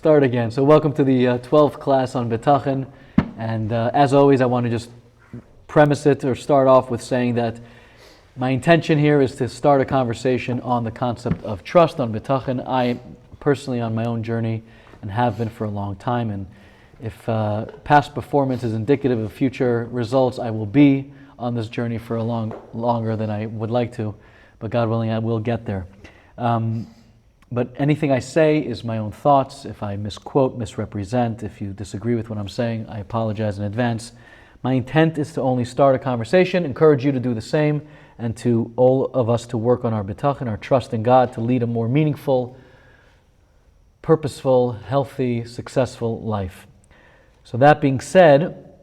Start again. So welcome to the 12th class on Bitachon. And as always, I want to just premise it or start off with saying that my intention here is to start a conversation on the concept of trust on Bitachon. I personally on my own journey and have been for a long time. And if past performance is indicative of future results, I will be on this journey for a longer than I would like to. But God willing, I will get there. But anything I say is my own thoughts. If I misquote, misrepresent, if you disagree with what I'm saying, I apologize in advance. My intent is to only start a conversation, encourage you to do the same, and to all of us to work on our bitachon, our trust in God, to lead a more meaningful, purposeful, healthy, successful life. So that being said,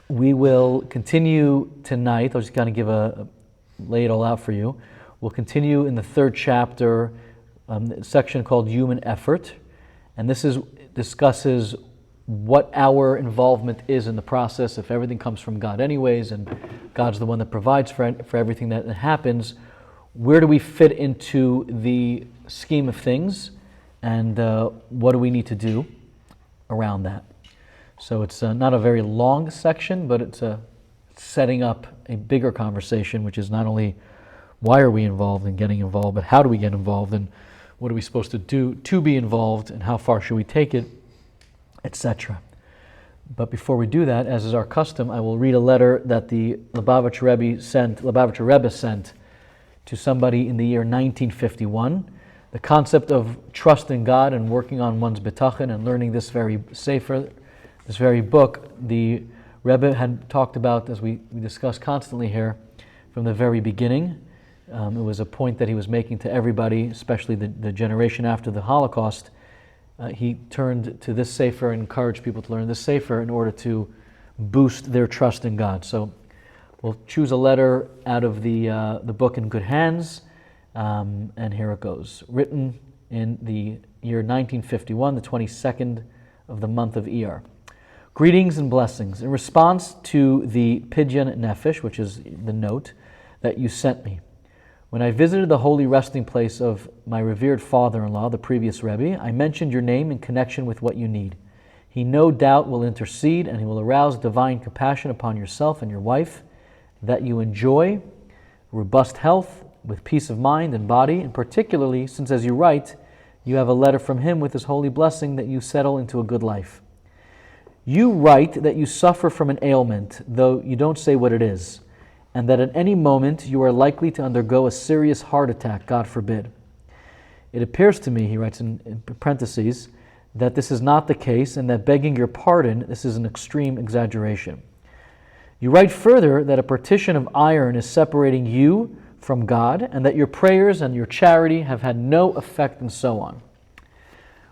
we will continue tonight. I'll just kind of lay it all out for you. We'll continue in the third chapter, section called Human Effort, and this discusses what our involvement is in the process. If everything comes from God anyways, and God's the one that provides for everything that happens, where do we fit into the scheme of things, and what do we need to do around that? So it's not a very long section, but it's setting up a bigger conversation, which is not only why are we involved in getting involved, but how do we get involved, and what are we supposed to do to be involved, and how far should we take it, etc. But before we do that, as is our custom, I will read a letter that the Lubavitcher Rebbe sent to somebody in the year 1951. The concept of trust in God and working on one's bitachon and learning this very sefer, this very book, the Rebbe had talked about, as we discuss constantly here, from the very beginning. It was a point that he was making to everybody, especially the generation after the Holocaust. He turned to this sefer and encouraged people to learn this sefer in order to boost their trust in God. So we'll choose a letter out of the book In Good Hands, and here it goes. Written in the year 1951, the 22nd of the month of Iyar. Greetings and blessings. In response to the Pidyon Nefesh, which is the note that you sent me, when I visited the holy resting place of my revered father-in-law, the previous Rebbe, I mentioned your name in connection with what you need. He no doubt will intercede, and he will arouse divine compassion upon yourself and your wife, that you enjoy robust health with peace of mind and body, and particularly since, as you write, you have a letter from him with his holy blessing that you settle into a good life. You write that you suffer from an ailment, though you don't say what it is, and that at any moment you are likely to undergo a serious heart attack, God forbid. It appears to me, he writes in parentheses, that this is not the case, and that begging your pardon, this is an extreme exaggeration. You write further that a partition of iron is separating you from God, and that your prayers and your charity have had no effect, and so on.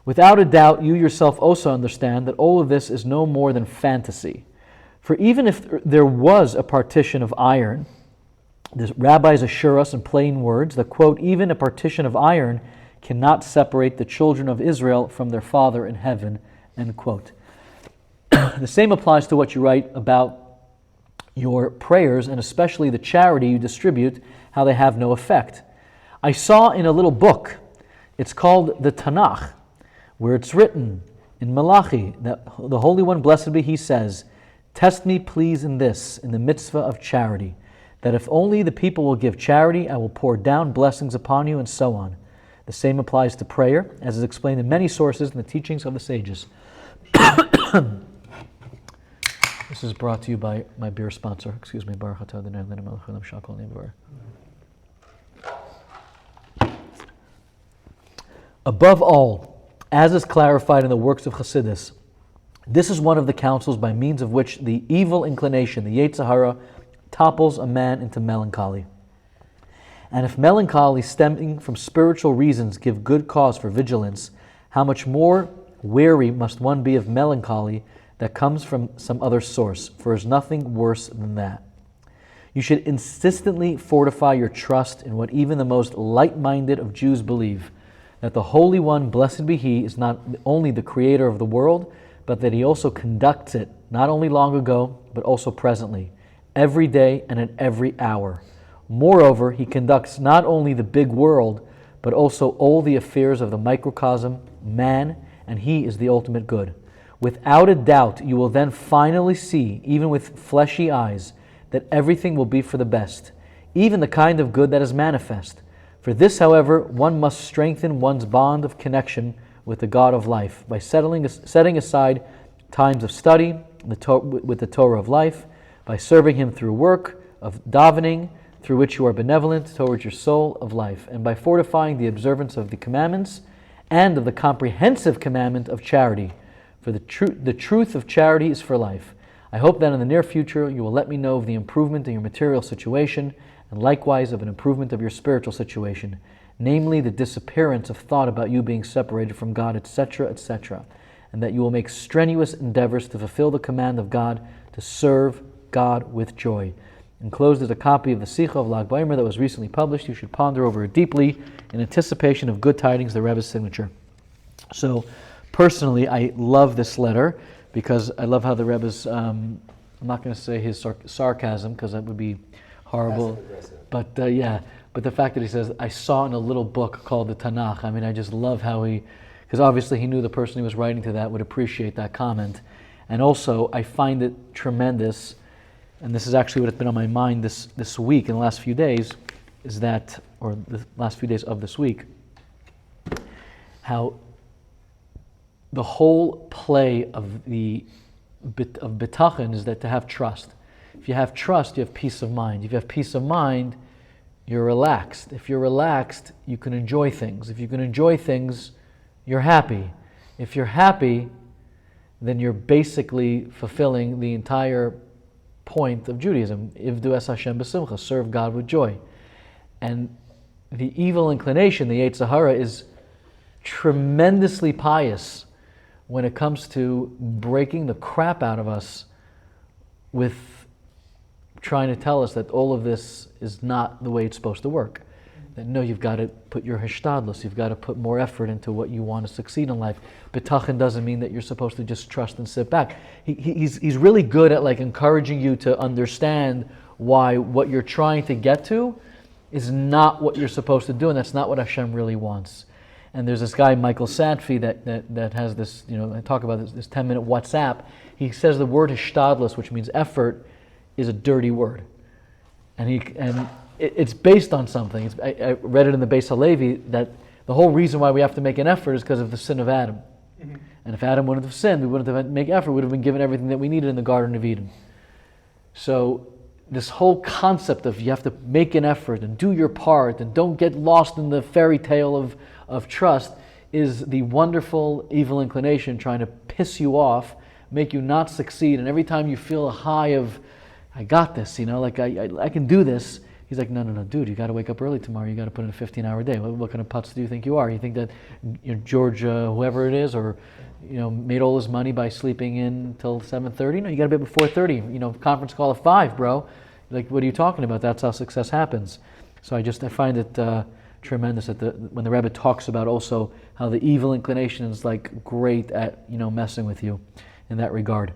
Without a doubt, you yourself also understand that all of this is no more than fantasy. For even if there was a partition of iron, the rabbis assure us in plain words that, quote, even a partition of iron cannot separate the children of Israel from their Father in heaven, end quote. The same applies to what you write about your prayers, and especially the charity you distribute, how they have no effect. I saw in a little book, it's called the Tanakh, where it's written in Malachi that the Holy One, blessed be He, says, test me, please, in this, in the mitzvah of charity, that if only the people will give charity, I will pour down blessings upon you, and so on. The same applies to prayer, as is explained in many sources in the teachings of the sages. This is brought to you by my beer sponsor. Excuse me. Above all, as is clarified in the works of Chassidus, this is one of the counsels by means of which the evil inclination, the Yetzer Hara, topples a man into melancholy. And if melancholy stemming from spiritual reasons give good cause for vigilance, how much more wary must one be of melancholy that comes from some other source, for there is nothing worse than that. You should insistently fortify your trust in what even the most light-minded of Jews believe, that the Holy One, blessed be He, is not only the creator of the world, but that He also conducts it, not only long ago, but also presently, every day and at every hour. Moreover, He conducts not only the big world, but also all the affairs of the microcosm, man, and He is the ultimate good. Without a doubt, you will then finally see, even with fleshy eyes, that everything will be for the best, even the kind of good that is manifest. For this, however, one must strengthen one's bond of connection with the God of life by setting aside times of study with the Torah of life, by serving Him through work of davening, through which you are benevolent towards your soul of life, and by fortifying the observance of the commandments and of the comprehensive commandment of charity. For the truth of charity is for life. I hope that in the near future you will let me know of the improvement in your material situation, and likewise of an improvement of your spiritual situation, namely the disappearance of thought about you being separated from God, etc., etc., and that you will make strenuous endeavors to fulfill the command of God to serve God with joy. Enclosed is a copy of the Sikha of Lag Baimer that was recently published. You should ponder over it deeply in anticipation of good tidings, the Rebbe's signature. So, personally, I love this letter because I love how the Rebbe's, I'm not going to say his sarcasm because that would be horrible, but but the fact that he says, I saw in a little book called the Tanakh, I mean, I just love how because obviously he knew the person he was writing to that would appreciate that comment. And also, I find it tremendous, and this is actually what has been on my mind this week, in the last few days, is that, or the last few days of this week, how the whole play of bitachon is that to have trust. If you have trust, you have peace of mind. If you have peace of mind, you're relaxed. If you're relaxed, you can enjoy things. If you can enjoy things, you're happy. If you're happy, then you're basically fulfilling the entire point of Judaism. Ivdu es Hashem b'simcha, serve God with joy. And the evil inclination, the Yetzer Hara, is tremendously pious when it comes to breaking the crap out of us with trying to tell us that all of this is not the way it's supposed to work. That no, you've got to put your hishtadlus, you've got to put more effort into what you want to succeed in life. Bitachon doesn't mean that you're supposed to just trust and sit back. He's really good at like encouraging you to understand why what you're trying to get to is not what you're supposed to do, and that's not what Hashem really wants. And there's this guy, Michael Sadfi, that has this, I talk about this 10-minute WhatsApp. He says the word hishtadlus, which means effort, is a dirty word. And it's based on something. I read it in the Beis Halevi that the whole reason why we have to make an effort is because of the sin of Adam. Mm-hmm. And if Adam wouldn't have sinned, we wouldn't have had to make effort. We would have been given everything that we needed in the Garden of Eden. So this whole concept of you have to make an effort and do your part and don't get lost in the fairy tale of trust is the wonderful evil inclination trying to piss you off, make you not succeed. And every time you feel a high of, I got this, like I can do this, he's like, no, dude, you got to wake up early tomorrow. You got to put in a 15-hour day. What kind of putz do you think you are? You think that George, whoever it is, or made all his money by sleeping in till 7:30? No, you got to be up at 4:30. Conference call at 5, bro. Like, what are you talking about? That's how success happens. So I find it tremendous that when the Rebbe talks about also how the evil inclination is like great at messing with you in that regard.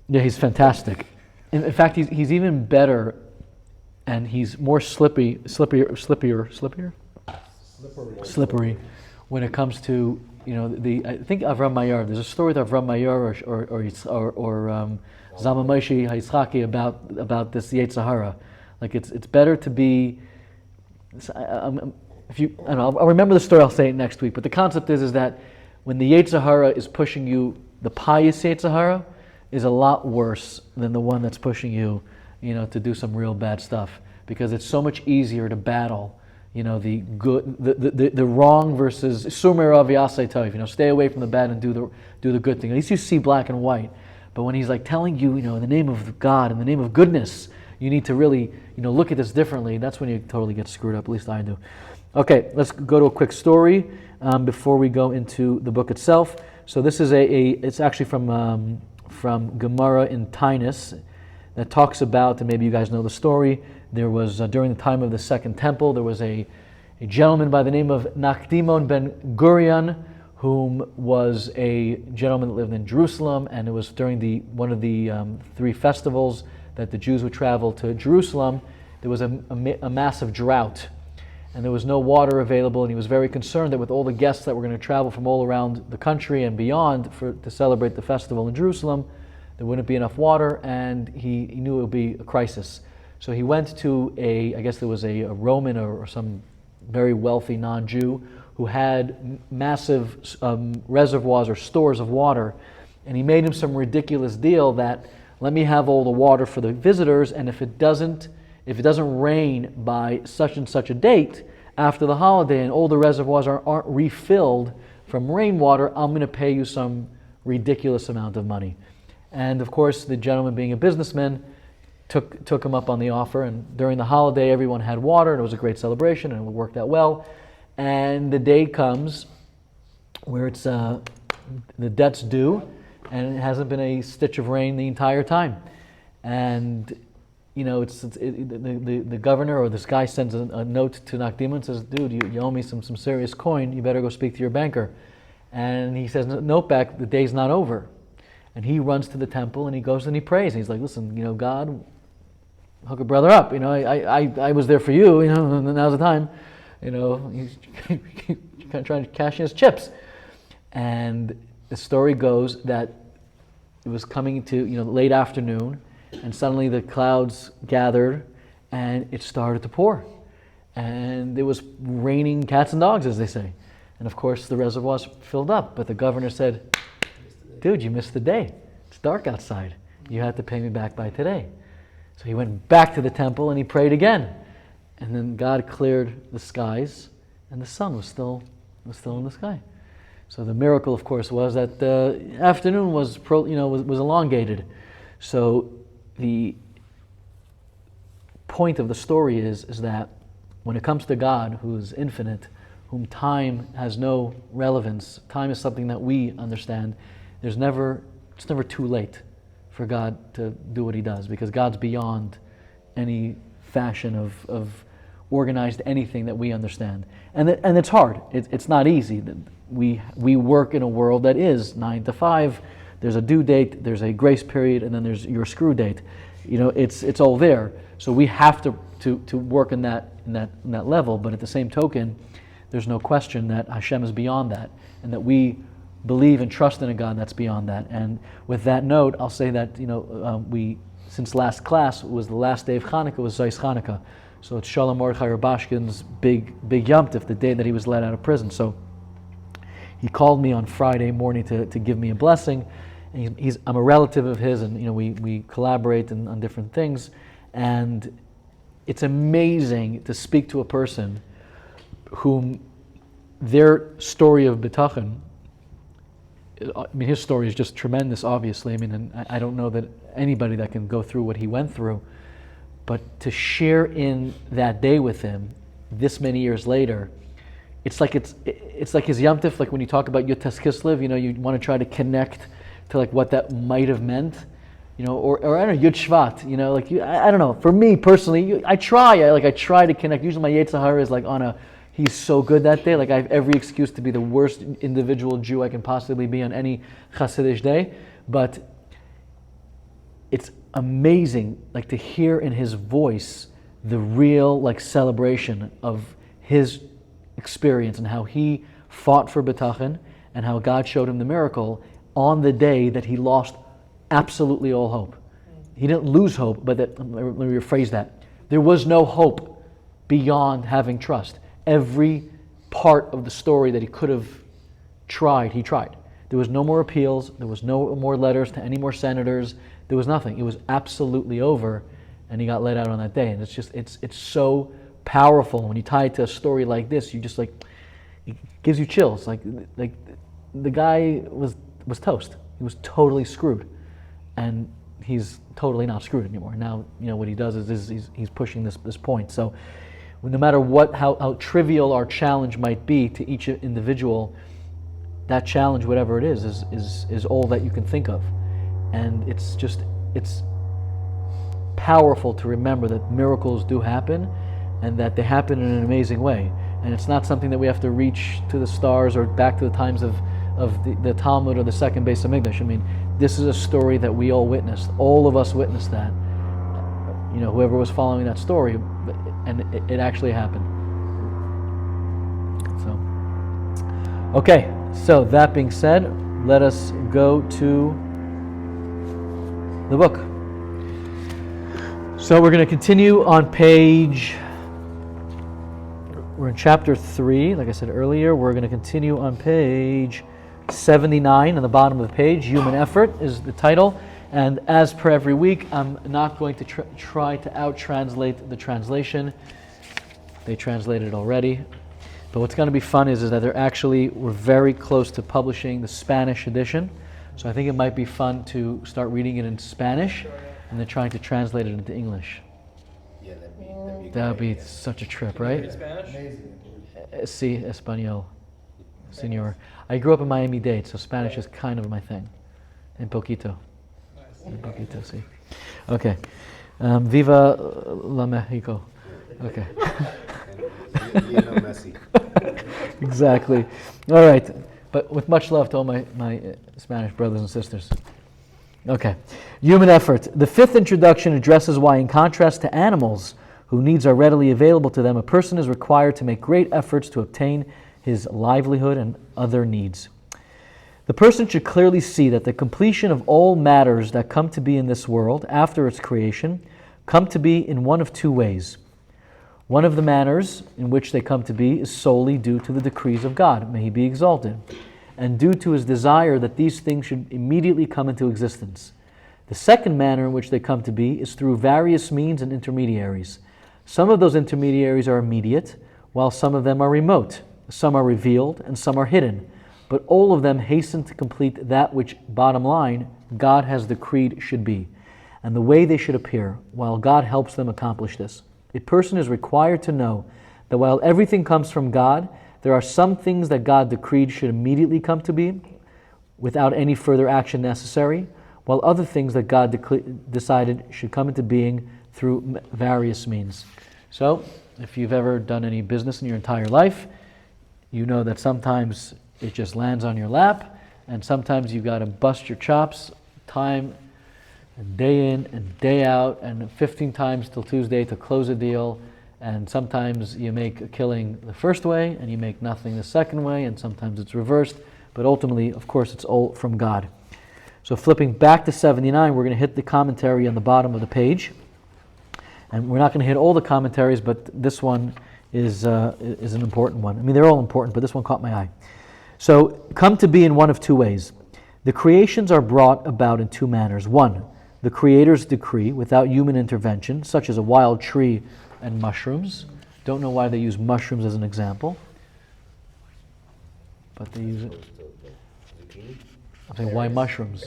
Yeah, he's fantastic. In fact, he's even better, and he's more slippery when it comes to I think Avram Mayar. There's a story with Avram Mayar or Zalman Moshe Yitzchaki about this Yetzer Hara. Like it's better to be. I'll remember the story. I'll say it next week. But the concept is that when the Yetzer Hara is pushing you, the pious Yetzer Hara is a lot worse than the one that's pushing you, to do some real bad stuff, because it's so much easier to battle, the good, the wrong versus sumer aviyasei tov. Stay away from the bad and do the good thing. At least you see black and white. But when he's like telling you, in the name of God, in the name of goodness, you need to really, look at this differently. That's when you totally get screwed up. At least I do. Okay, let's go to a quick story before we go into the book itself. So this is it's actually from Gemara in Tainus that talks about, and maybe you guys know the story, there was, during the time of the Second Temple, there was a gentleman by the name of Nakdimon ben Gurion, whom was a gentleman that lived in Jerusalem, and it was during one of the 3 festivals that the Jews would travel to Jerusalem. There was a massive drought, and there was no water available, and he was very concerned that with all the guests that were going to travel from all around the country and beyond to celebrate the festival in Jerusalem, there wouldn't be enough water, and he knew it would be a crisis. So he went to I guess there was a Roman or some very wealthy non-Jew who had massive reservoirs or stores of water, and he made him some ridiculous deal that, let me have all the water for the visitors, and if it doesn't rain by such and such a date after the holiday and all the reservoirs aren't refilled from rainwater, I'm going to pay you some ridiculous amount of money. And of course, the gentleman, being a businessman, took him up on the offer, and during the holiday everyone had water, and it was a great celebration, and it worked out well. And the day comes where it's the debt's due, and it hasn't been a stitch of rain the entire time. And the governor or this guy sends a note to Nakdima and says, dude, you owe me some serious coin, you better go speak to your banker. And he says, note back, the day's not over. And he runs to the temple and he goes and he prays. And he's like, listen, God, hook a brother up. I was there for you, and now's the time. He's trying to cash in his chips. And the story goes that it was coming to late afternoon, and suddenly the clouds gathered and it started to pour. And it was raining cats and dogs, as they say. And of course the reservoirs filled up, but the governor said, dude, you missed the day. It's dark outside. You have to pay me back by today. So he went back to the temple and he prayed again. And then God cleared the skies, and the sun was still in the sky. So the miracle, of course, was that the afternoon was elongated. So the point of the story is that when it comes to God, who is infinite, whom time has no relevance, time is something that we understand. It's never too late for God to do what He does, because God's beyond any fashion of organized anything that we understand. And it's hard. It's not easy. We work in a world that is 9 to 5. There's a due date, there's a grace period, and then there's your screw date. It's all there. So we have to work in that level. But at the same token, there's no question that Hashem is beyond that, and that we believe and trust in a God that's beyond that. And with that note, I'll say that we, since last class was the last day of Hanukkah, was Zayis Hanukkah. So it's Shalom Mordechai Rabashkin's big Yom Tov, the day that he was let out of prison. So he called me on Friday morning to give me a blessing. And I'm a relative of his, and we collaborate on different things. And it's amazing to speak to a person whom their story of Bitachon, his story is just tremendous, obviously. And I don't know that anybody that can go through what he went through, but to share in that day with him, this many years later, it's like his Yom Tov, like when you talk about Yud Tes Kislev, you want to try to connect to like what that might have meant, or I don't know, Yud Shvat, I don't know. For me personally, I try to connect. Usually my Yetzer Hara is like he's so good that day. Like I have every excuse to be the worst individual Jew I can possibly be on any Hasidic day, but it's amazing, like to hear in his voice the real celebration of his experience and how he fought for Bitachon and how God showed him the miracle on the day that he lost absolutely all hope. He didn't lose hope, but let me rephrase that. There was no hope beyond having trust. Every part of the story that he could have tried, he tried. There was no more appeals. There was no more letters to any more senators. There was nothing. It was absolutely over, and he got let out on that day. And it's so powerful when you tie it to a story like this. You just it gives you chills. Like the guy was toast. He was totally screwed, and he's totally not screwed anymore. Now what he does is he's pushing this point. So no matter how trivial our challenge might be to each individual, that challenge, whatever it is all that you can think of. And it's powerful to remember that miracles do happen, and that they happen in an amazing way. And it's not something that we have to reach to the stars or back to the times of the Talmud or the second Beis Hamikdash. This is a story that we all witnessed. All of us witnessed that. Whoever was following that story, and it actually happened. So, okay, so that being said, let us go to the book. So we're going to continue on we're in chapter 3, like I said earlier. We're going to continue on page 79 on the bottom of the page. Human Effort is the title. And as per every week, I'm not going to try to out-translate the translation. They translated it already. But what's going to be fun is that we're very close to publishing the Spanish edition. So I think it might be fun to start reading it in Spanish and then trying to translate it into English. Yeah, that'd be That would be such a trip, right? Spanish? Sí, español, señor. I grew up in Miami-Dade, so Spanish is kind of my thing. En poquito. En poquito, sí. Okay. Viva la Mexico. Okay. Lionel Messi. Exactly. All right. But with much love to all my Spanish brothers and sisters. Okay. Human effort. The fifth introduction addresses why, in contrast to animals, whose needs are readily available to them, a person is required to make great efforts to obtain his livelihood and other needs. The person should clearly see that the completion of all matters that come to be in this world after its creation come to be in one of two ways. One of the manners in which they come to be is solely due to the decrees of God, may He be exalted, and due to His desire that these things should immediately come into existence. The second manner in which they come to be is through various means and intermediaries. Some of those intermediaries are immediate, while some of them are remote. Some are revealed, and some are hidden. But all of them hasten to complete that which, bottom line, God has decreed should be, and the way they should appear, while God helps them accomplish this. A person is required to know that while everything comes from God, there are some things that God decreed should immediately come to be, without any further action necessary, while other things that God decided should come into being through various means. So, if you've ever done any business in your entire life, you know that sometimes it just lands on your lap, and sometimes you've got to bust your chops time and day in and day out, and 15 times till Tuesday to close a deal. And sometimes you make a killing the first way, and you make nothing the second way, and sometimes it's reversed. But ultimately, of course, it's all from God. So flipping back to 79, we're going to hit the commentary on the bottom of the page. And we're not going to hit all the commentaries, but this one is an important one. I mean, they're all important, but this one caught my eye. So, come to be in one of two ways. The creations are brought about in two manners. One, the Creator's decree without human intervention, such as a wild tree and mushrooms. Don't know why they use mushrooms as an example, but they use it. I'm saying, why mushrooms?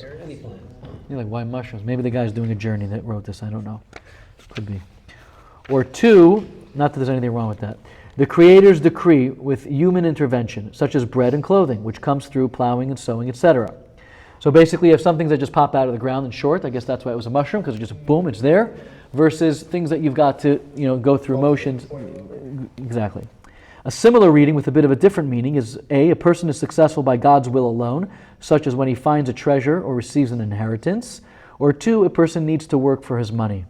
You're like, why mushrooms? Maybe the guy's doing a journey that wrote this, I don't know. Could be. Or two, not that there's anything wrong with that, the Creator's decree with human intervention, such as bread and clothing, which comes through plowing and sowing, etc. So basically, you have some things that just pop out of the ground in short. I guess that's why it was a mushroom, because it's just boom, it's there, versus things that you've got to, go through motions. Exactly. A similar reading with a bit of a different meaning is a person is successful by God's will alone, such as when he finds a treasure or receives an inheritance, or two, a person needs to work for his money.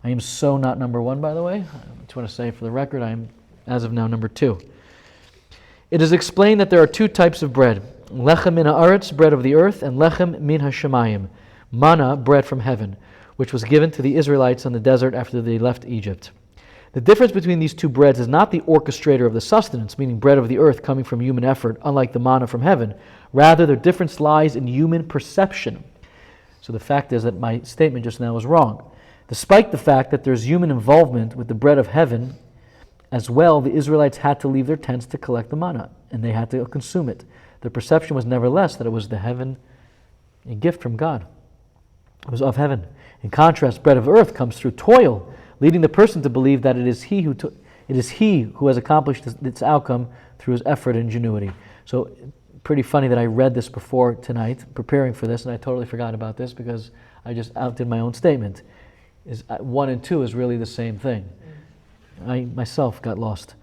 I am so not number one, by the way. I just want to say for the record, I am, as of now, number two. It is explained that there are two types of bread. Lechem min haaretz, bread of the earth, and lechem min hashemayim, manna, bread from heaven, which was given to the Israelites in the desert after they left Egypt. The difference between these two breads is not the orchestrator of the sustenance, meaning bread of the earth coming from human effort, unlike the manna from heaven. Rather, their difference lies in human perception. So the fact is that my statement just now was wrong. Despite the fact that there's human involvement with the bread of heaven, as well, the Israelites had to leave their tents to collect the manna, and they had to consume it. Their perception was nevertheless that it was a gift from God. It was of heaven. In contrast, bread of earth comes through toil, leading the person to believe that it is he who has accomplished its outcome through his effort and ingenuity. So, pretty funny that I read this before tonight, preparing for this, and I totally forgot about this because I just outdid my own statement. 1 and 2 is really the same thing. I myself got lost.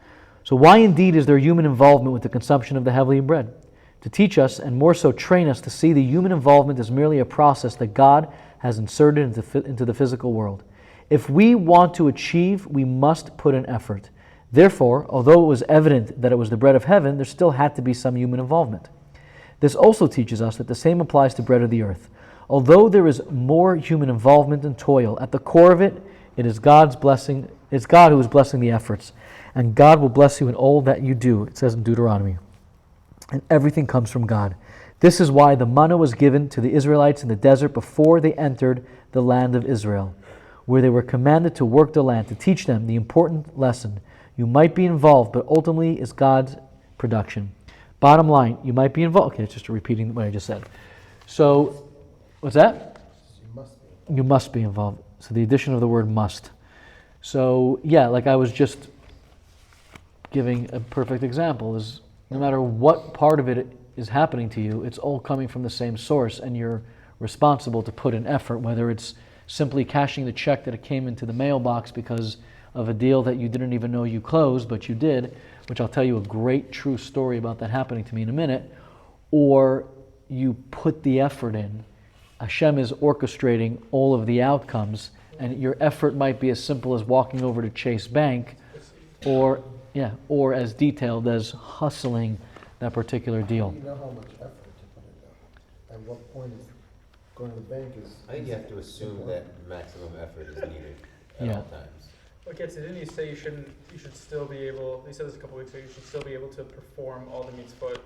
So why indeed is there human involvement with the consumption of the heavenly bread? To teach us, and more so train us to see the human involvement as merely a process that God has inserted into the physical world. If we want to achieve, we must put in effort. Therefore, although it was evident that it was the bread of heaven, there still had to be some human involvement. This also teaches us that the same applies to bread of the earth. Although there is more human involvement and toil, at the core of it, it is God's blessing. It's God who is blessing the efforts, and God will bless you in all that you do. It says in Deuteronomy, and everything comes from God. This is why the manna was given to the Israelites in the desert before they entered the land of Israel, where they were commanded to work the land, to teach them the important lesson. You might be involved, but ultimately it's God's production. Bottom line, you might be involved. Okay, it's just repeating what I just said. So, what's that? You must be involved. So the addition of the word must. So, yeah, like I was just giving a perfect example, is no matter what part of it is happening to you, it's all coming from the same source, and you're responsible to put in effort, whether it's simply cashing the check that it came into the mailbox because of a deal that you didn't even know you closed, but you did, which I'll tell you a great true story about that happening to me in a minute, or you put the effort in. Hashem is orchestrating all of the outcomes, and your effort might be as simple as walking over to Chase Bank, or as detailed as hustling that particular deal. You know how much effort to put in. At what point is going to the bank is... I think you have to assume that maximum effort is needed at Yeah. all times. Well, Getzy, didn't you say you should still be able, you said this a couple weeks ago, you should still be able to perform all the mitzvot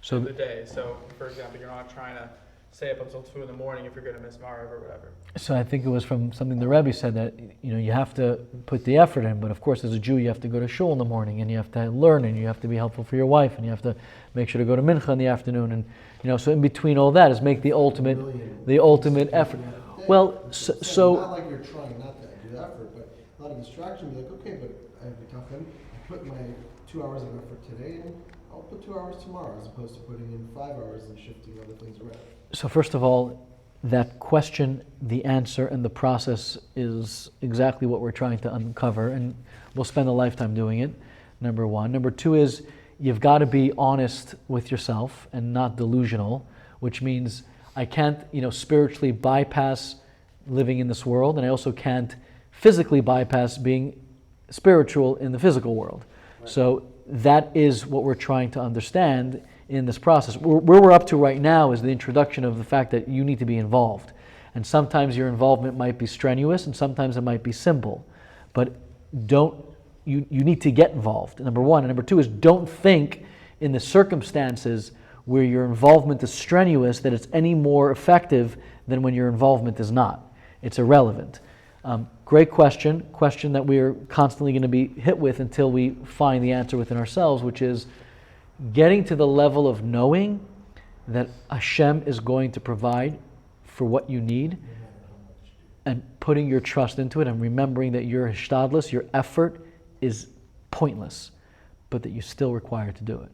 So of the day. So, for example, you're not trying to stay up until 2 in the morning if you're going to miss Mariv or whatever. So I think it was from something the Rebbe said, that you have to put the effort in, but of course as a Jew you have to go to shul in the morning, and you have to learn, and you have to be helpful for your wife, and you have to make sure to go to mincha in the afternoon, and so in between all that is make the ultimate effort. Well, so Not like you're trying not to do effort, but a lot of distraction. Be like, okay, but I have Habitachon. I put my 2 hours of effort today, and I'll put 2 hours tomorrow, as opposed to putting in 5 hours and shifting other things around. So first of all, that question, the answer, and the process is exactly what we're trying to uncover, and we'll spend a lifetime doing it, number one. Number two is you've got to be honest with yourself and not delusional, which means I can't, spiritually bypass living in this world, and I also can't physically bypass being spiritual in the physical world. Right. So that is what we're trying to understand in this process. Where we're up to right now is the introduction of the fact that you need to be involved. And sometimes your involvement might be strenuous, and sometimes it might be simple. But you need to get involved, number one. And number two is don't think in the circumstances where your involvement is strenuous that it's any more effective than when your involvement is not. It's irrelevant. Great question that we're constantly going to be hit with until we find the answer within ourselves, which is getting to the level of knowing that Hashem is going to provide for what you need, and putting your trust into it, and remembering that your hishtadlus, your effort, is pointless, but that you're still required to do it.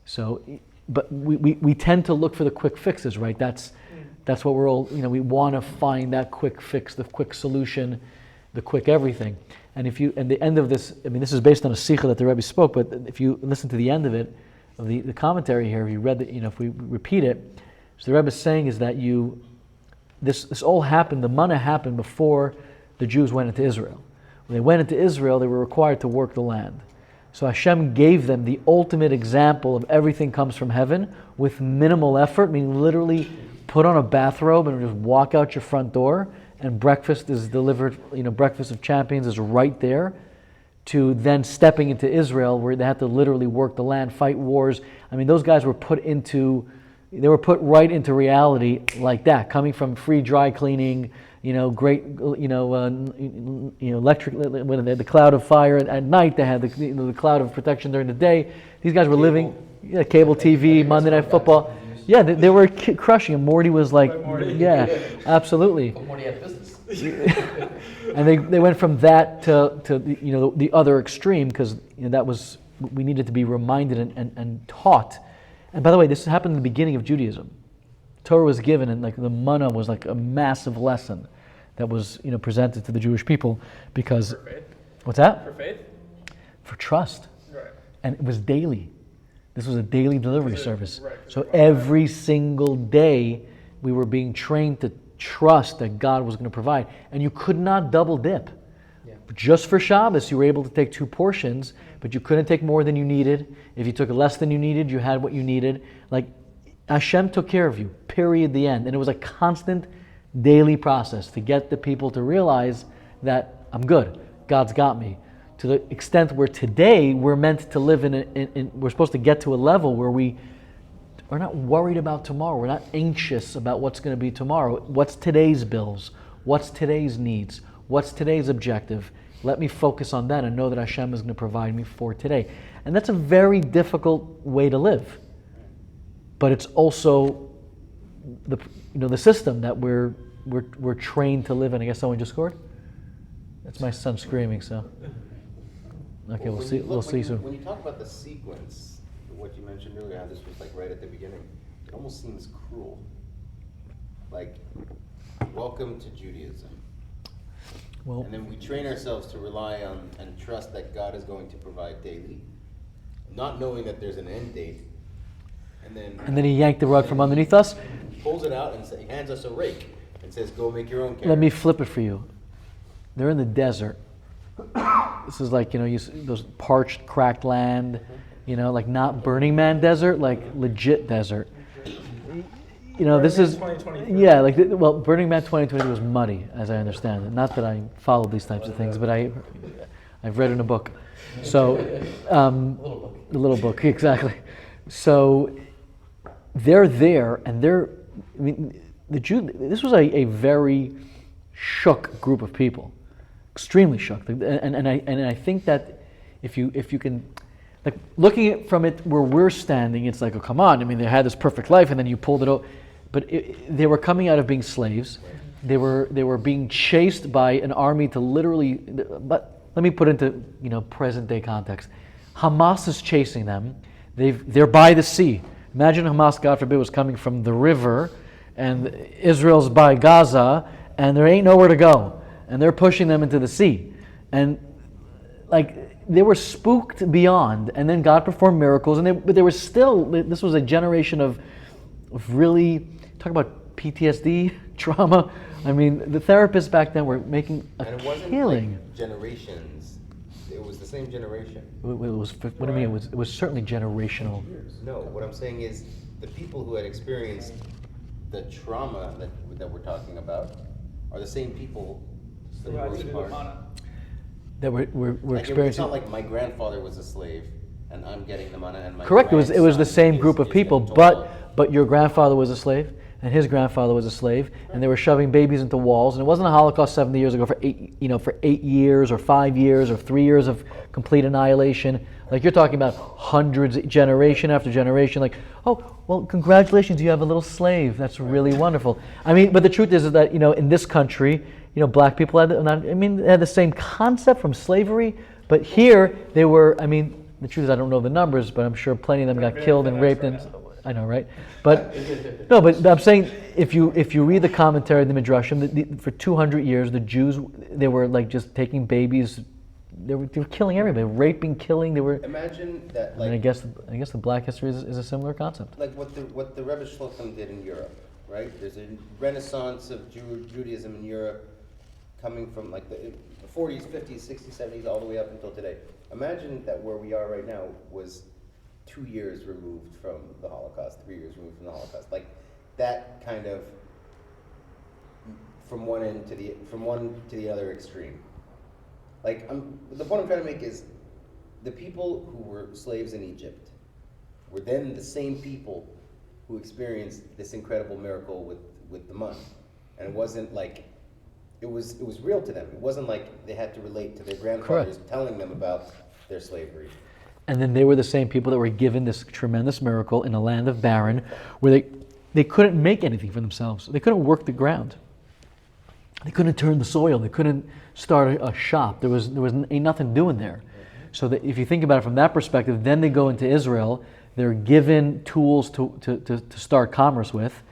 So, but we tend to look for the quick fixes, right? That's what we're all, we want to find that quick fix, the quick solution, the quick everything. And the end of this, this is based on a sikha that the Rebbe spoke, but if you listen to the end of it, of the commentary here, if you read it, if we repeat it, so the Rebbe is saying is that this all happened, the manna happened before the Jews went into Israel. When they went into Israel, they were required to work the land. So Hashem gave them the ultimate example of everything comes from heaven with minimal effort, meaning literally put on a bathrobe and just walk out your front door, and breakfast is delivered, breakfast of champions is right there, to then stepping into Israel where they had to literally work the land, fight wars. Those guys were put right into reality like that, coming from free dry cleaning, great, electric, when they had the cloud of fire at night, they had the cloud of protection during the day. These guys were living, cable TV, Monday Night Football. Yeah, they were crushing him. Morty was like, yeah, absolutely. But Morty had business. And they went from that to the other extreme, because that was, we needed to be reminded and taught. And by the way, this happened in the beginning of Judaism. Torah was given, and the manna was like a massive lesson that was presented to the Jewish people, because For faith? What's that? For faith? For trust. Right. And it was daily. This was a daily delivery service. Right. So every single day we were being trained to trust that God was going to provide. And you could not double dip. Yeah. just for Shabbos, you were able to take 2 portions, but you couldn't take more than you needed. If you took less than you needed, you had what you needed. Like, Hashem took care of you, period, the end. And it was a constant daily process to get the people to realize that I'm good, God's got me. To the extent where today we're meant to live we're supposed to get to a level where we're not worried about tomorrow. We're not anxious about what's going to be tomorrow. What's today's bills? What's today's needs? What's today's objective? Let me focus on that and know that Hashem is going to provide me for today. And that's a very difficult way to live. But it's also the system that we're trained to live in. I guess someone just scored? That's my son screaming, so. Okay, we'll see soon. When you talk about the sequence, what you mentioned earlier, how this was like right at the beginning, it almost seems cruel. Like, welcome to Judaism. Well, and then we train ourselves to rely on and trust that God is going to provide daily, not knowing that there's an end date. And then he yanked the rug from underneath us. Pulls it out and hands us a rake and says, go make your own carrot. Let me flip it for you. They're in the desert. This is like, those parched, cracked land, like not Burning Man desert, like legit desert. This is, yeah, Burning Man 2020 was muddy, as I understand it. Not that I follow these types of things, but I've read in a book. So, the little book, exactly. So, they're there, and this was a very shook group of people. Extremely shook, and I think that if you can, like, looking at from it where we're standing, it's like, oh, come on! I mean, they had this perfect life, and then you pulled it out. But they were coming out of being slaves. They were being chased by an army to literally. But let me put into present day context. Hamas is chasing them. They're by the sea. Imagine Hamas, God forbid, was coming from the river, and Israel's by Gaza, and there ain't nowhere to go. And they're pushing them into the sea. And they were spooked beyond. And then God performed miracles. But there was still, this was a generation of really, talk about PTSD, trauma. I mean, the therapists back then were making a and it wasn't killing. Like generations. It was the same generation. What do you mean? It was certainly generational. No, what I'm saying is the people who had experienced the trauma that we're talking about are the same people that we're experiencing. It's not like my grandfather was a slave and I'm getting the money and my correct. It was the same group of people, but your grandfather was a slave and his grandfather was a slave, and they were shoving babies into walls, and it wasn't a Holocaust 70 years ago for 8 years or 5 years or 3 years of complete annihilation. Like, you're talking about hundreds, generation after generation. Like, oh, well, congratulations, you have a little slave. That's really wonderful. I mean, but the truth is that in this country, black people had they had the same concept from slavery, but here they were. I mean, the truth is I don't know the numbers, but I'm sure plenty of them got killed and raped. And I know, right? But no, but I'm saying if you read the commentary of the Midrashim, for 200 years the Jews, they were like just taking babies. They were killing everybody, raping, killing. They were. Imagine that. Like, I guess the Black history is a similar concept. Like what the Rebbe Shlokim did in Europe, right? There's a renaissance of Judaism in Europe, coming from like the 40s, 50s, 60s, 70s, all the way up until today. Imagine that where we are right now was 2 years removed from the Holocaust, 3 years removed from the Holocaust. Like that kind of from one to the other extreme. Like, the point I'm trying to make is the people who were slaves in Egypt were then the same people who experienced this incredible miracle with the money. And it wasn't like, it was real to them. It wasn't like they had to relate to their grandfathers telling them about their slavery. And then they were the same people that were given this tremendous miracle in a land of barren where they couldn't make anything for themselves. They couldn't work the ground. They couldn't turn the soil. They couldn't start a shop. There was ain't nothing doing there. So that if you think about it from that perspective, then they go into Israel. They're given tools to start commerce with,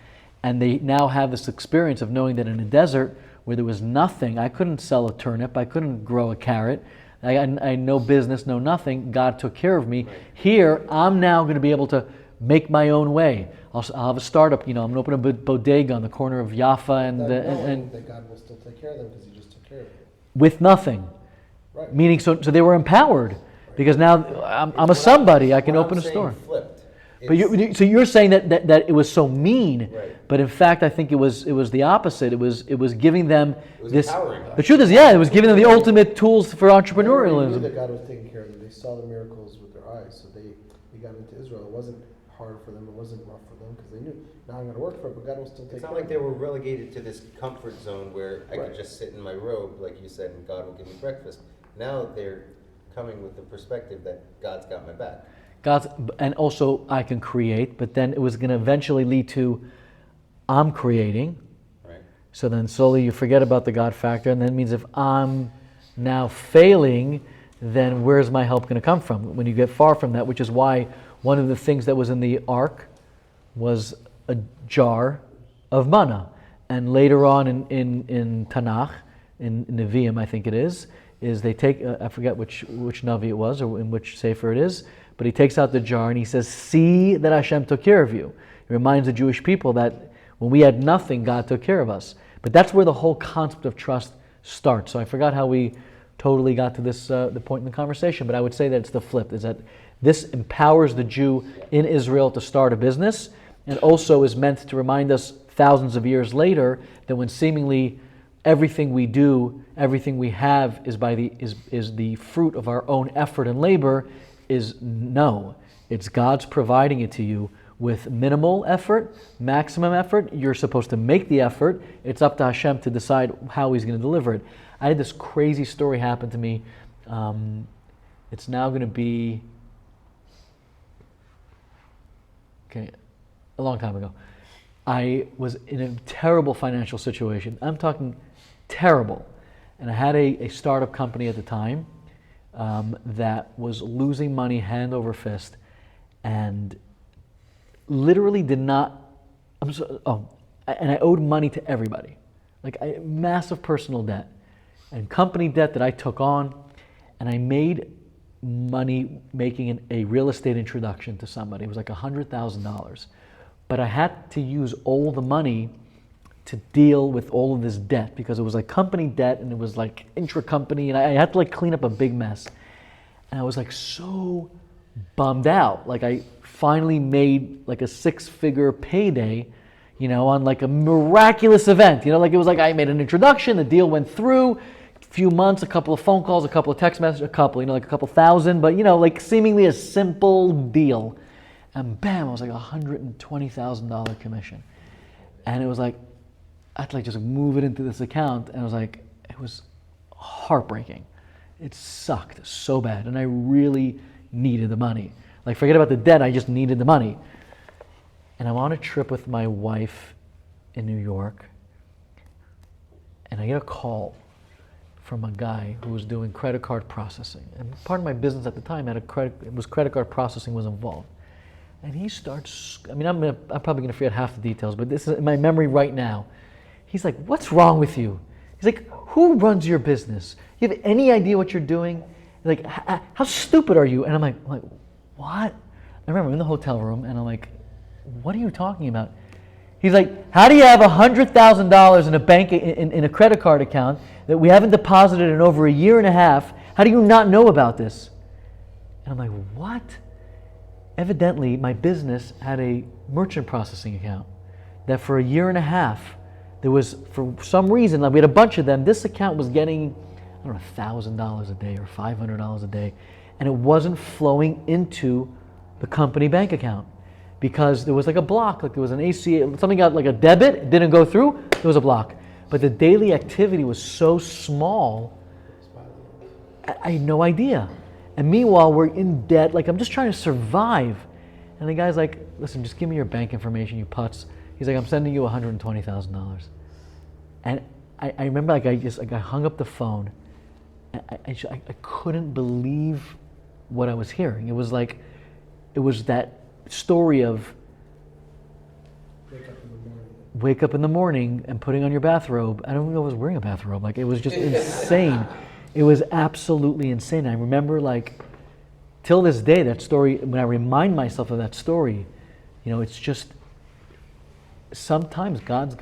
and they now have this experience of knowing that in a desert where there was nothing, I couldn't sell a turnip, I couldn't grow a carrot, I had no business, no nothing. God took care of me. Right. Here, I'm now going to be able to make my own way. I'll have a startup. I'm going to open a bodega on the corner of Jaffa and that God will still take care of them because He just took care of them. With nothing. Right. Meaning, so they were empowered because now I'm a What somebody. I can what I'm open a saying store. Flipped. But so you're saying that it was so mean, Right. but in fact I think it was the opposite. It was giving them It was this. empowering. The truth is, yeah, it was giving them the ultimate tools for They already knew entrepreneurialism. that God was taking care of them. They saw the miracles with their eyes, so they got into Israel. It wasn't hard for them. It wasn't rough for them because they knew, now I'm going to work for it, but God will still take It's care not like of they it. were relegated to this comfort zone where I Right. could just sit in my robe, like you said, and God will give me breakfast. Now they're coming with the perspective that God's got my back. And also I can create, but then it was going to eventually lead to I'm creating. Right. So then slowly you forget about the God factor, and that means if I'm now failing, then where's my help going to come from? When you get far from that, which is why one of the things that was in the ark was a jar of manna. And later on in Tanakh, in Nevi'im I think it is they take, I forget which Navi it was or in which Sefer it is, but he takes out the jar and he says, see that Hashem took care of you. It reminds the Jewish people that when we had nothing, God took care of us. But that's where the whole concept of trust starts. So I forgot how we totally got to this the point in the conversation, but I would say that it's the flip, is that this empowers the Jew in Israel to start a business, and also is meant to remind us thousands of years later that when seemingly everything we do, everything we have is the fruit of our own effort and labor, is no. It's God's providing it to you with minimal effort, maximum effort. You're supposed to make the effort. It's up to Hashem to decide how He's going to deliver it. I had this crazy story happen to me. It's now going to be a long time ago. I was in a terrible financial situation. I'm talking terrible. And I had a startup company at the time that was losing money hand over fist and literally did not, and I owed money to everybody. Like massive personal debt and company debt that I took on, and I made money making a real estate introduction to somebody. It was like $100,000. But I had to use all the money to deal with all of this debt because it was like company debt and it was like intra-company, and I had to like clean up a big mess. And I was like so bummed out. Like I finally made like a 6-figure payday, on like a miraculous event. Like it was like I made an introduction, the deal went through, a few months, a couple of phone calls, a couple of text messages, like a couple thousand, but like seemingly a simple deal. And bam, I was like $120,000 commission. And it was like, I had to like just move it into this account, and it was heartbreaking. It sucked so bad, and I really needed the money. Like forget about the debt, I just needed the money. And I'm on a trip with my wife in New York, and I get a call from a guy who was doing credit card processing. And part of my business at the time credit card processing was involved. And he starts, I'm probably going to forget half the details, but this is in my memory right now. He's like, what's wrong with you? He's like, who runs your business? You have any idea what you're doing? He's like, how stupid are you? And I'm like, what? I remember I'm in the hotel room, and I'm like, what are you talking about? He's like, how do you have $100,000 in a bank, in a credit card account that we haven't deposited in over a year and a half? How do you not know about this? And I'm like, what? Evidently, my business had a merchant processing account that for a year and a half, there was, for some reason, like we had a bunch of them, this account was getting, I don't know, $1,000 a day or $500 a day, and it wasn't flowing into the company bank account because there was like a block, like there was an ACA, something got like a debit, it didn't go through, there was a block. But the daily activity was so small, I had no idea. And meanwhile, we're in debt, like I'm just trying to survive. And the guy's like, listen, just give me your bank information, you putz. He's like, I'm sending you $120,000. And I remember I hung up the phone. And I couldn't believe what I was hearing. It was that story of wake up in the morning and putting on your bathrobe. I don't even know if I was wearing a bathrobe. Like it was just insane. It was absolutely insane. I remember till this day, that story, when I remind myself of that story, it's just, sometimes God's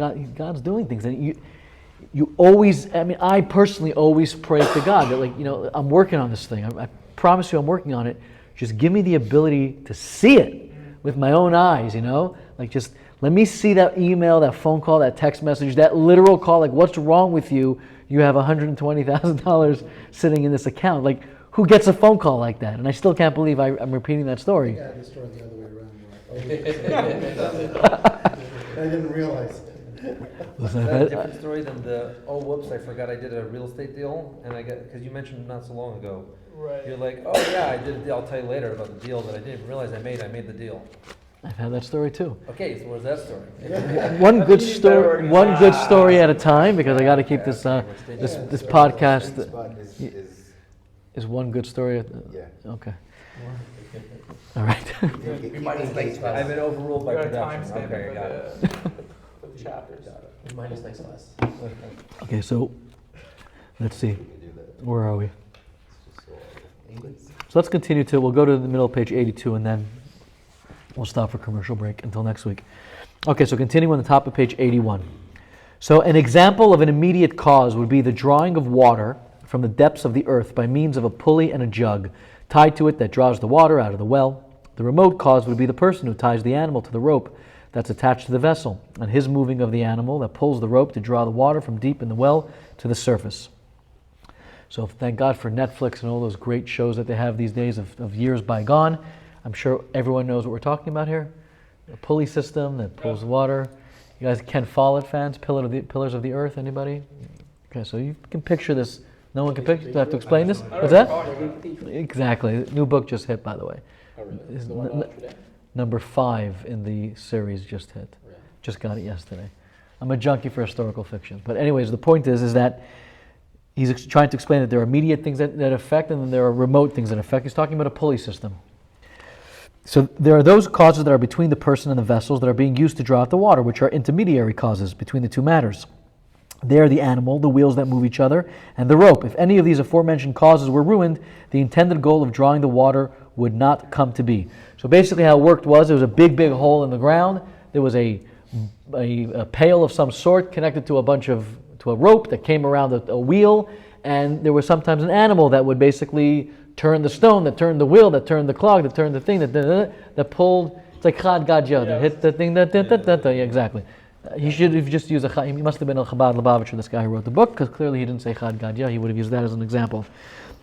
doing things. And you always, I mean, I personally always pray to God that, like, I'm working on this thing. I promise you I'm working on it. Just give me the ability to see it with my own eyes, Like, just let me see that email, that phone call, that text message, that literal call. Like, what's wrong with you? You have $120,000 sitting in this account. Like, who gets a phone call like that? And I still can't believe I'm repeating that story. Yeah, the story the other way around. I didn't realize. Is that a different story than the, oh, whoops, I forgot I did a real estate deal, and because you mentioned not so long ago. Right. You're like, oh yeah, I did a deal. I'll tell you later about the deal that I didn't even realize I made the deal. I've had that story too. Okay, so where's that story? One good story at a time, because I got to keep this podcast is one good story. Yeah. Okay. All right. We might as well. I've been overruled by We got a production. timestamp Okay, for got it. for the chapters. Minus next class. Okay, so let's see. Where are we? So let's continue we'll go to the middle of page 82, and then we'll stop for commercial break until next week. Okay, so continuing on the top of page 81. So an example of an immediate cause would be the drawing of water from the depths of the earth by means of a pulley and a jug tied to it that draws the water out of the well. The remote cause would be the person who ties the animal to the rope that's attached to the vessel, and his moving of the animal that pulls the rope to draw the water from deep in the well to the surface. So thank God for Netflix and all those great shows that they have these days of years bygone. I'm sure everyone knows what we're talking about here. A pulley system that pulls the water. You guys Ken Follett fans, Pillars of the Earth, anybody? Okay, so you can picture this. No one can picture? Do I have to explain this? What's that? Exactly. New book just hit, by the way. Is number 5 in the series just hit. Just got it yesterday. I'm a junkie for historical fiction. But anyways, the point is that he's trying to explain that there are immediate things that affect, and then there are remote things that affect. He's talking about a pulley system. So there are those causes that are between the person and the vessels that are being used to draw out the water, which are intermediary causes between the two matters. They are the animal, the wheels that move each other, and the rope. If any of these aforementioned causes were ruined, the intended goal of drawing the water would not come to be. So basically how it worked was, there was a big hole in the ground. There was a pail of some sort connected to a rope that came around a wheel, and there was sometimes an animal that would basically turn the stone, that turned the wheel, that turned the clog, that turned the thing, that pulled. It's like Chad Gadya, that hit the thing, yeah, exactly. He should have just used he must have been a Chabad Lubavitcher, this guy who wrote the book, because clearly he didn't say Chad Gadya. He would have used that as an example.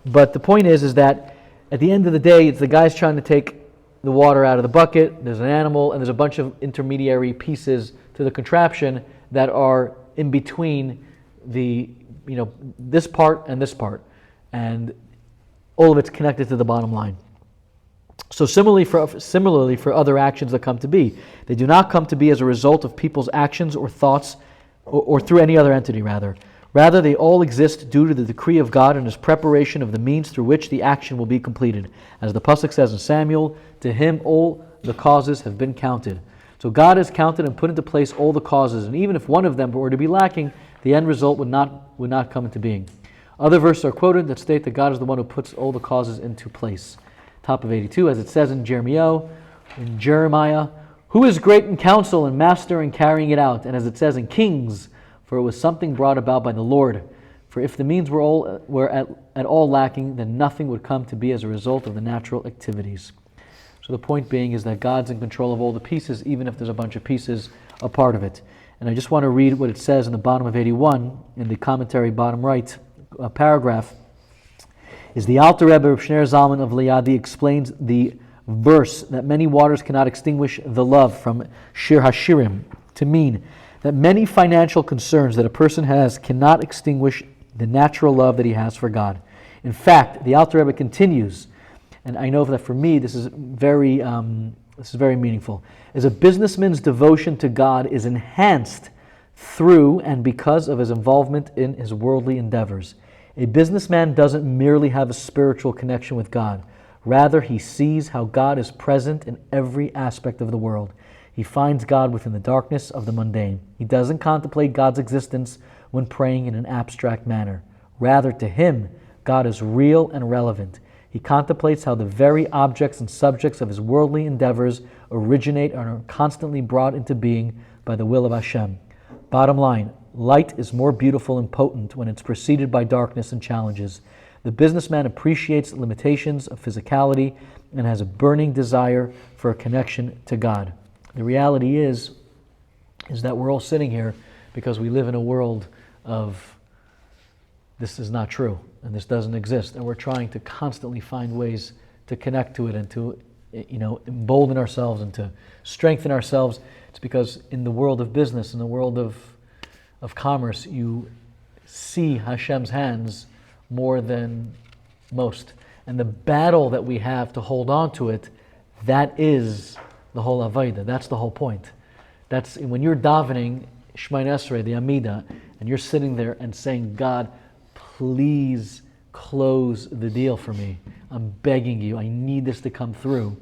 But the point is that at the end of the day, it's the guys trying to take the water out of the bucket. There's an animal, and there's a bunch of intermediary pieces to the contraption that are in between this part and this part, and all of it's connected to the bottom line. So similarly for other actions that come to be, they do not come to be as a result of people's actions or thoughts, or through any other entity, rather. Rather, they all exist due to the decree of God and His preparation of the means through which the action will be completed. As the pasuk says in Samuel, to Him all the causes have been counted. So God has counted and put into place all the causes, and even if one of them were to be lacking, the end result would not come into being. Other verses are quoted that state that God is the one who puts all the causes into place. Top of 82, as it says in Jeremiah, who is great in counsel and master in carrying it out, and as it says in Kings, for it was something brought about by the Lord. For if the means were at all lacking, then nothing would come to be as a result of the natural activities. So the point being is that God's in control of all the pieces, even if there's a bunch of pieces a part of it. And I just want to read what it says in the bottom of 81, in the commentary bottom right paragraph, is the Alter Rebbe of Shner Zalman of Liadi explains the verse that many waters cannot extinguish the love from Shir Hashirim to mean that many financial concerns that a person has cannot extinguish the natural love that he has for God. In fact, the Alter Rebbe continues, and I know that for me this is very meaningful, is a businessman's devotion to God is enhanced through and because of his involvement in his worldly endeavors. A businessman doesn't merely have a spiritual connection with God. Rather, he sees how God is present in every aspect of the world. He finds God within the darkness of the mundane. He doesn't contemplate God's existence when praying in an abstract manner. Rather, to him, God is real and relevant. He contemplates how the very objects and subjects of his worldly endeavors originate and are constantly brought into being by the will of Hashem. Bottom line, Light is more beautiful and potent when it's preceded by darkness and challenges. The businessman appreciates the limitations of physicality and has a burning desire for a connection to God. The reality is that we're all sitting here because we live in a world of this is not true and this doesn't exist, and we're trying to constantly find ways to connect to it and to embolden ourselves and to strengthen ourselves. It's because in the world of business, in the world of commerce, you see Hashem's hands more than most. And the battle that we have to hold on to it, that is the whole Avodah. That's the whole point. That's when you're davening Shemay Esrei, the Amida, and you're sitting there and saying, God, please close the deal for me. I'm begging you. I need this to come through.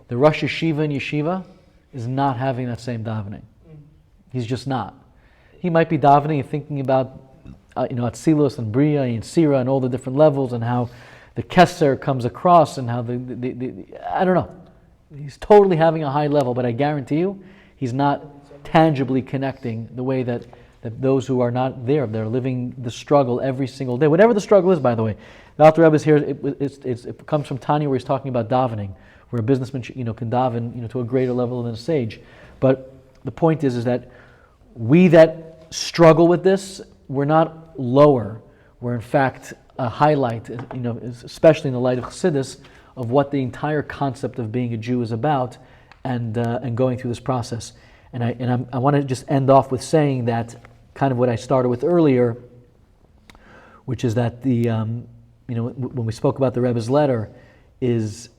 The Rosh Yeshiva in Yeshiva is not having that same davening. He's just not. He might be davening and thinking about Atzilus and Bria and Sira and all the different levels and how the Keser comes across and how the I don't know. He's totally having a high level, but I guarantee you, he's not tangibly connecting the way that those who are not there, they're living the struggle every single day. Whatever the struggle is, by the way. The Alter Rebbe is here, it comes from Tanya where he's talking about davening, where a businessman can daven to a greater level than a sage. But the point is that we that struggle with this, we're not lower. We're in fact a highlight, especially in the light of Chassidus, of what the entire concept of being a Jew is about, and going through this process. And I want to just end off with saying that kind of what I started with earlier, which is that when we spoke about the Rebbe's letter, is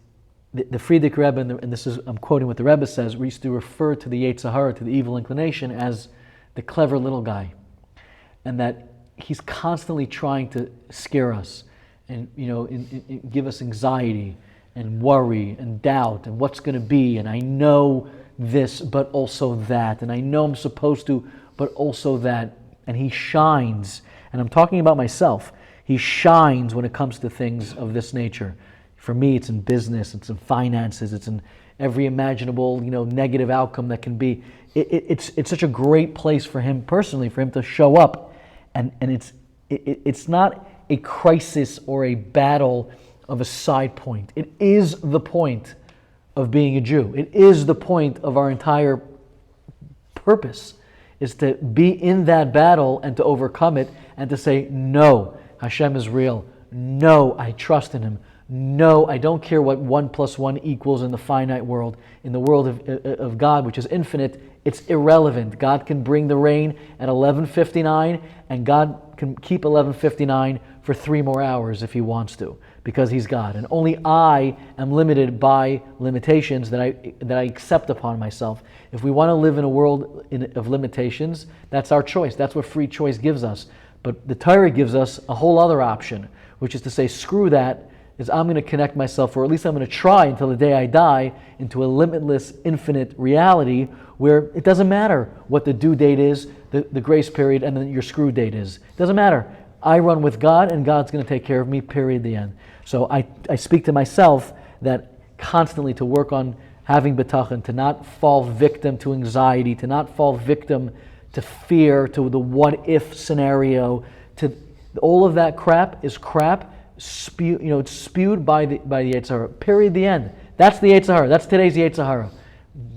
the Frierdiker Rebbe, and this is I'm quoting what the Rebbe says. We used to refer to the Yetzer Hara, to the evil inclination, as the clever little guy, and that he's constantly trying to scare us, and give us anxiety and worry and doubt and what's going to be, and I know this but also that, and I know I'm supposed to but also that, and he shines, and I'm talking about myself, he shines when it comes to things of this nature. For me, it's in business, it's in finances, it's in every imaginable negative outcome that can be. It's such a great place for him personally, for him to show up, and it's not a crisis or a battle of a side point. It is the point of being a Jew. It is the point of our entire purpose, is to be in that battle and to overcome it and to say, no, Hashem is real. No, I trust in Him. No, I don't care what 1 + 1 equals in the finite world. In the world of God, which is infinite, it's irrelevant. God can bring the rain at 11:59, and God can keep 11:59 for 3 more hours if He wants to, because He's God. And only I am limited by limitations that I accept upon myself. If we want to live in a world of limitations, that's our choice. That's what free choice gives us. But the Torah gives us a whole other option, which is to say, screw that. Is I'm going to connect myself, or at least I'm going to try until the day I die, into a limitless, infinite reality where it doesn't matter what the due date is, the grace period, and then your screw date is. It doesn't matter. I run with God, and God's going to take care of me, period, the end. So I speak to myself that constantly to work on having bitachon, to not fall victim to anxiety, to not fall victim to fear, to the what-if scenario, to all of that crap is crap. It's spewed by the Yetzer Hara. Period. The end. That's the Yetzer Hara. That's today's Yetzer Hara.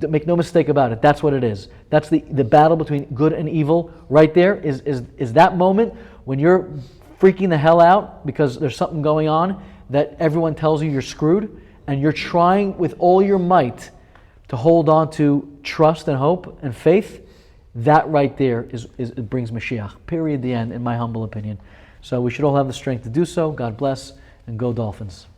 Make no mistake about it. That's what it is. That's the battle between good and evil. Right there is that moment when you're freaking the hell out because there's something going on that everyone tells you you're screwed, and you're trying with all your might to hold on to trust and hope and faith. That right there it brings Mashiach. Period. The end. In my humble opinion. So we should all have the strength to do so. God bless, and go Dolphins.